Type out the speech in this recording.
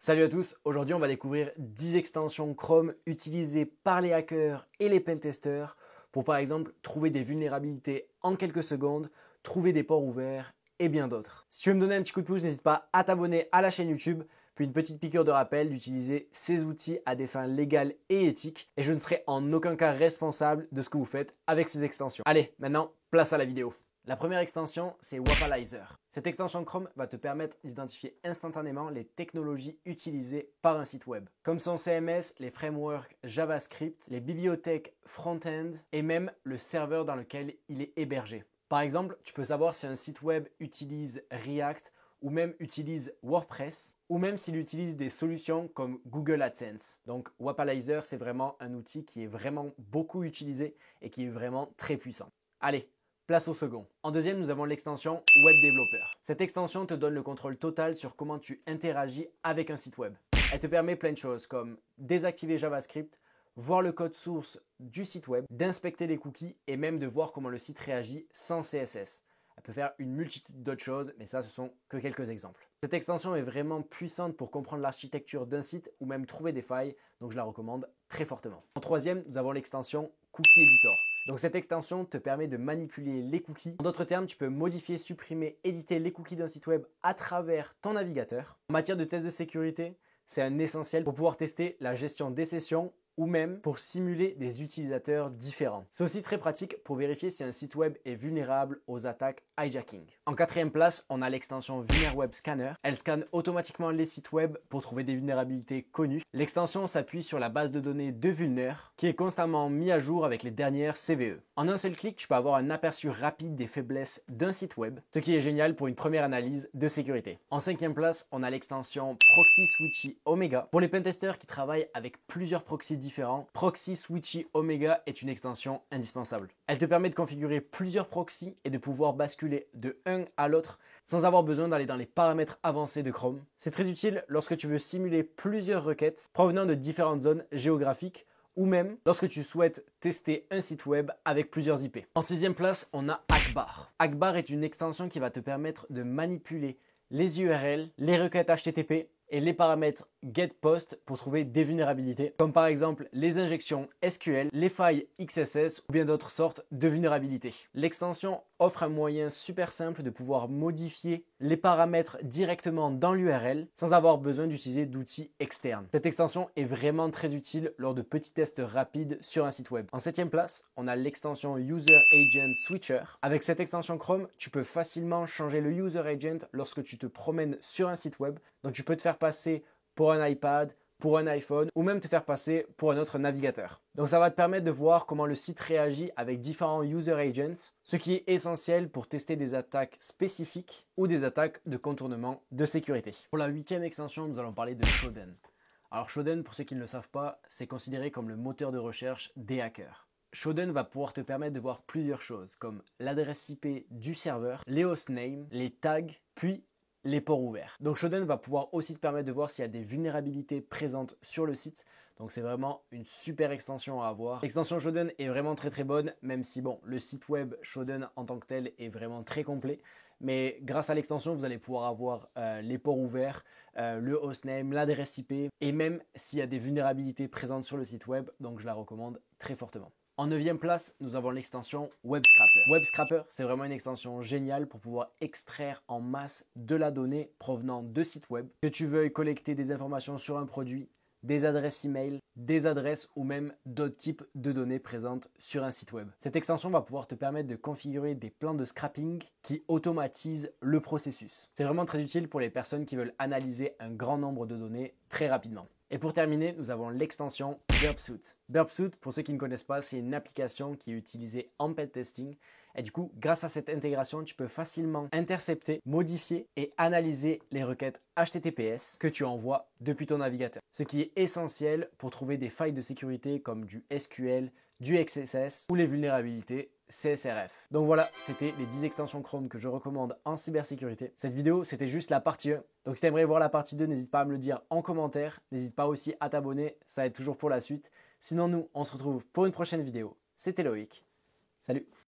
Salut à tous, aujourd'hui on va découvrir 10 extensions Chrome utilisées par les hackers et les pentesters pour par exemple trouver des vulnérabilités en quelques secondes, trouver des ports ouverts et bien d'autres. Si tu veux me donner un petit coup de pouce, n'hésite pas à t'abonner à la chaîne YouTube, puis une petite piqûre de rappel d'utiliser ces outils à des fins légales et éthiques et je ne serai en aucun cas responsable de ce que vous faites avec ces extensions. Allez, maintenant place à la vidéo. La première extension, c'est Wapalizer. Cette extension Chrome va te permettre d'identifier instantanément les technologies utilisées par un site web, comme son CMS, les frameworks JavaScript, les bibliothèques front-end et même le serveur dans lequel il est hébergé. Par exemple, tu peux savoir si un site web utilise React ou même utilise WordPress, ou même s'il utilise des solutions comme Google AdSense. Donc Wapalizer, c'est vraiment un outil qui est vraiment beaucoup utilisé et qui est vraiment très puissant. Allez, place au second. En deuxième, nous avons l'extension Web Developer. Cette extension te donne le contrôle total sur comment tu interagis avec un site web. Elle te permet plein de choses comme désactiver JavaScript, voir le code source du site web, d'inspecter les cookies et même de voir comment le site réagit sans CSS. Elle peut faire une multitude d'autres choses, mais ça, ce sont que quelques exemples. Cette extension est vraiment puissante pour comprendre l'architecture d'un site ou même trouver des failles, donc je la recommande très fortement. En troisième, nous avons l'extension Cookie Editor. Donc cette extension te permet de manipuler les cookies. En d'autres termes, tu peux modifier, supprimer, éditer les cookies d'un site web à travers ton navigateur. En matière de tests de sécurité, c'est un essentiel pour pouvoir tester la gestion des sessions ou même pour simuler des utilisateurs différents. C'est aussi très pratique pour vérifier si un site web est vulnérable aux attaques hijacking. En quatrième place, on a l'extension VulnerWeb Scanner. Elle scanne automatiquement les sites web pour trouver des vulnérabilités connues. L'extension s'appuie sur la base de données de Vulner qui est constamment mise à jour avec les dernières CVE. En un seul clic, tu peux avoir un aperçu rapide des faiblesses d'un site web, ce qui est génial pour une première analyse de sécurité. En cinquième place, on a l'extension Proxy Switchy Omega. Pour les pentesters qui travaillent avec plusieurs proxys différents, Proxy Switchy Omega est une extension indispensable. Elle te permet de configurer plusieurs proxys et de pouvoir basculer de un à l'autre sans avoir besoin d'aller dans les paramètres avancés de Chrome. C'est très utile lorsque tu veux simuler plusieurs requêtes provenant de différentes zones géographiques ou même lorsque tu souhaites tester un site web avec plusieurs IP. En sixième place, on a Akbar. Akbar est une extension qui va te permettre de manipuler les URL, les requêtes HTTP et les paramètres GetPost pour trouver des vulnérabilités, comme par exemple les injections SQL, les failles XSS ou bien d'autres sortes de vulnérabilités. L'extension offre un moyen super simple de pouvoir modifier les paramètres directement dans l'URL sans avoir besoin d'utiliser d'outils externes. Cette extension est vraiment très utile lors de petits tests rapides sur un site web. En septième place, on a l'extension User Agent Switcher. Avec cette extension Chrome, tu peux facilement changer le User Agent lorsque tu te promènes sur un site web. Donc tu peux te faire passer pour un iPad, pour un iPhone ou même te faire passer pour un autre navigateur. Donc ça va te permettre de voir comment le site réagit avec différents user agents, ce qui est essentiel pour tester des attaques spécifiques ou des attaques de contournement de sécurité. Pour la huitième extension, nous allons parler de Shodan. Alors Shodan, pour ceux qui ne le savent pas, c'est considéré comme le moteur de recherche des hackers. Shodan va pouvoir te permettre de voir plusieurs choses comme l'adresse IP du serveur, les hostnames, les tags, puis les ports ouverts. Donc Shodan va pouvoir aussi te permettre de voir s'il y a des vulnérabilités présentes sur le site. Donc c'est vraiment une super extension à avoir. L'extension Shodan est vraiment très bonne, même si bon, le site web Shodan en tant que tel est vraiment très complet. Mais grâce à l'extension, vous allez pouvoir avoir les ports ouverts, le hostname, l'adresse IP et même s'il y a des vulnérabilités présentes sur le site web. Donc je la recommande très fortement. En neuvième place, nous avons l'extension Web Scraper. Web Scraper, c'est vraiment une extension géniale pour pouvoir extraire en masse de la donnée provenant de sites web. Que tu veuilles collecter des informations sur un produit, des adresses email, des adresses ou même d'autres types de données présentes sur un site web. Cette extension va pouvoir te permettre de configurer des plans de scrapping qui automatisent le processus. C'est vraiment très utile pour les personnes qui veulent analyser un grand nombre de données très rapidement. Et pour terminer, nous avons l'extension Burpsuit. Burpsuit, pour ceux qui ne connaissent pas, c'est une application qui est utilisée en pentesting. Et du coup, grâce à cette intégration, tu peux facilement intercepter, modifier et analyser les requêtes HTTPS que tu envoies depuis ton navigateur. Ce qui est essentiel pour trouver des failles de sécurité comme du SQL, du XSS ou les vulnérabilités CSRF. Donc voilà, c'était les 10 extensions Chrome que je recommande en cybersécurité. Cette vidéo, c'était juste la partie 1. Donc si tu aimerais voir la partie 2, n'hésite pas à me le dire en commentaire. N'hésite pas aussi à t'abonner, ça aide toujours pour la suite. Sinon nous, on se retrouve pour une prochaine vidéo. C'était Loïc. Salut!